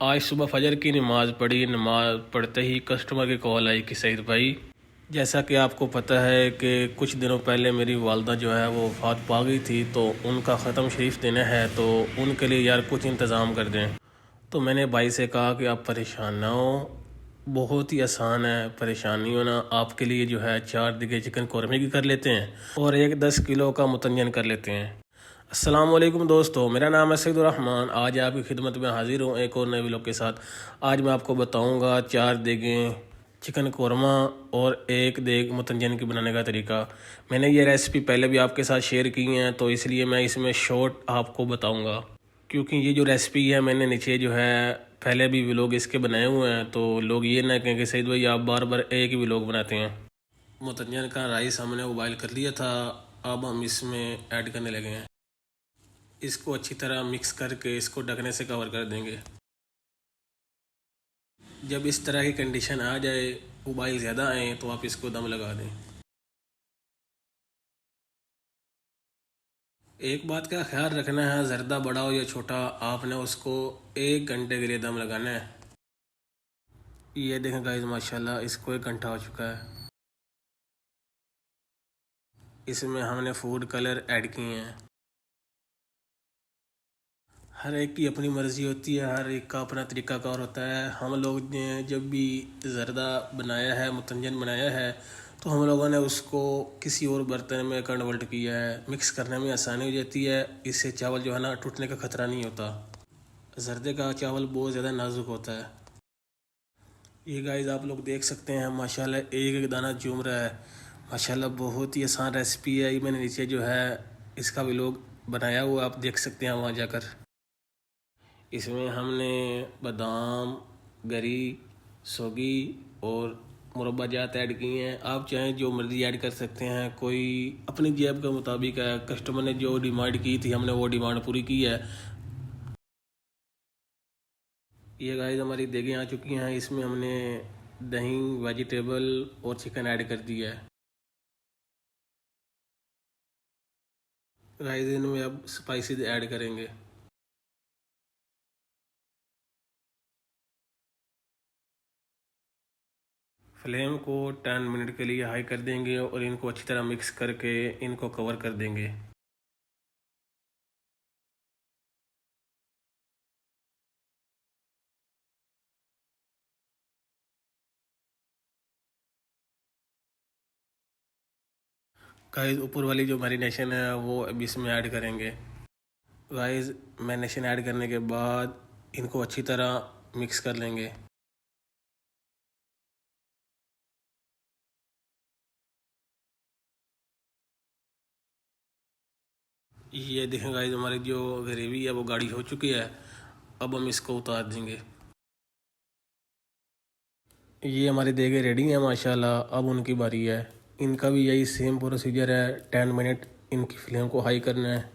आज सुबह फजर की नमाज़ पढ़ी। नमाज़ पढ़ते ही कस्टमर की कॉल आई कि सईद भाई, जैसा कि आपको पता है कि कुछ दिनों पहले मेरी वालदा जो है वो वफ़ात पा गई थी, तो उनका ख़त्म शरीफ देना है, तो उनके लिए यार कुछ इंतज़ाम कर दें। तो मैंने भाई से कहा कि आप परेशान ना हो, बहुत ही आसान है, परेशान नहीं होना। आपके लिए जो है 4 दिगे चिकन कौरमे की कर लेते हैं और एक 10 किलो का मुतंजन कर लेते हैं। अस्सलाम वालेकुम दोस्तों, मेरा नाम है सईदुर्रहमान। आज आपकी खिदमत में हाजिर हूँ एक और नए व्लॉग के साथ। आज मैं आपको बताऊँगा 4 देगें चिकन कौरमा और एक देग मुतंजन की बनाने का तरीका। मैंने ये रेसिपी पहले भी आपके साथ शेयर की हैं, तो इसलिए मैं इसमें शॉर्ट आपको बताऊँगा, क्योंकि ये जो रेसिपी है मैंने नीचे जो है पहले भी व्लॉग इसके बनाए हुए हैं, तो लोग ये ना कहें कि सईद भाई आप बार बार एक ही व्लॉग बनाते हैं। मुतंजन का राइस हमने उबाइल कर लिया था, अब हम इसमें ऐड करने लगे हैं। इसको अच्छी तरह मिक्स करके इसको ढकने से कवर कर देंगे। जब इस तरह की कंडीशन आ जाए, उबाइल ज़्यादा आए, तो आप इसको दम लगा दें। एक बात का ख्याल रखना है, ज़र्दा बड़ा हो या छोटा, आपने उसको 1 घंटे के लिए दम लगाना है। ये देखें गाइस, माशाल्लाह इसको 1 घंटा हो चुका है। इसमें हमने फूड कलर ऐड किए हैं। हर एक की अपनी मर्ज़ी होती है, हर एक का अपना तरीक़ाकार होता है। हम लोग ने जब भी ज़र्दा बनाया है, मुतंजन बनाया है, तो हम लोगों ने उसको किसी और बर्तन में कन्वर्ट किया है। मिक्स करने में आसानी हो जाती है, इससे चावल जो है ना टूटने का ख़तरा नहीं होता। ज़र्दे का चावल बहुत ज़्यादा नाजुक होता है। ये गाइस आप लोग देख सकते हैं, माशाल्लाह एक एक दाना चूम रहा है। माशाल्लाह बहुत ही आसान रेसिपी है। ये मैंने नीचे जो है इसका व्लॉग बनाया हुआ, आप देख सकते हैं वहाँ जाकर। इसमें हमने बादाम, गरी, सोगी और मुरब्बा जात ऐड किए हैं। आप चाहें जो मर्ज़ी ऐड कर सकते हैं, कोई अपनी जेब के मुताबिक है। कस्टमर ने जो डिमांड की थी, हमने वो डिमांड पूरी की है। ये गाइस हमारी देगें आ चुकी हैं। इसमें हमने दही, वेजिटेबल और चिकन ऐड कर दिया है। गाइस इनमें अब स्पाइसेस ऐड करेंगे। फ्लेम को 10 मिनट के लिए हाई कर देंगे और इनको अच्छी तरह मिक्स करके इनको कवर कर देंगे। गाइस ऊपर वाली जो मैरिनेशन है वो अब इसमें ऐड करेंगे। गाइस मैरिनेशन ऐड करने के बाद इनको अच्छी तरह मिक्स कर लेंगे। ये देखें गाइस, हमारी जो ग्रेवी है वो गाढ़ी हो चुकी है। अब हम इसको उतार देंगे। ये हमारी देगे रेडी हैं माशाल्लाह। अब उनकी बारी है। इनका भी यही सेम प्रोसीजर है, 10 मिनट इनकी फ्लेम को हाई करना है,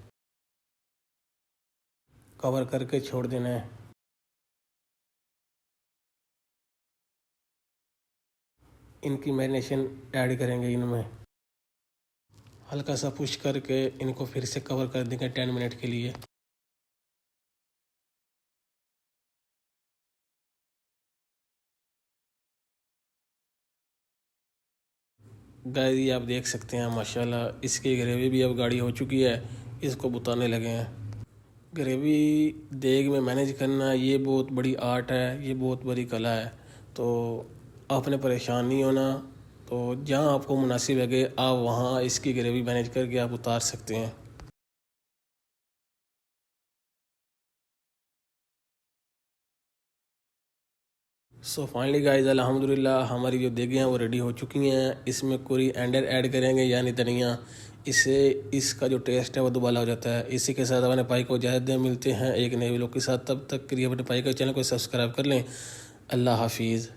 कवर करके छोड़ देना है। इनकी मैरिनेशन ऐड करेंगे इनमें, हल्का सा पुश करके इनको फिर से कवर कर देंगे 10 मिनट के लिए। गाइस ये आप देख सकते हैं माशाल्लाह इसकी ग्रेवी भी अब गाढ़ी हो चुकी है। इसको बुताने लगे हैं। ग्रेवी देग में मैनेज करना ये बहुत बड़ी आर्ट है, ये बहुत बड़ी कला है। तो आपने परेशान नहीं होना। तो जहाँ आपको मुनासिब लगे आप वहाँ इसकी ग्रेवी मैनेज करके आप उतार सकते हैं। सो फाइनली गाइस अल्हम्दुलिल्लाह हमारी जो देगे हैं वो रेडी हो चुकी हैं। इसमें कोरिएंडर ऐड करेंगे यानी धनिया। इससे इसका जो टेस्ट है वो दुबाला हो जाता है। इसी के साथ अपने भाई को इजाज़त दें, मिलते हैं एक नए व्लॉग के साथ। तब तक के लिए अपने भाई के चैनल को सब्सक्राइब कर लें। अल्लाह हाफिज़।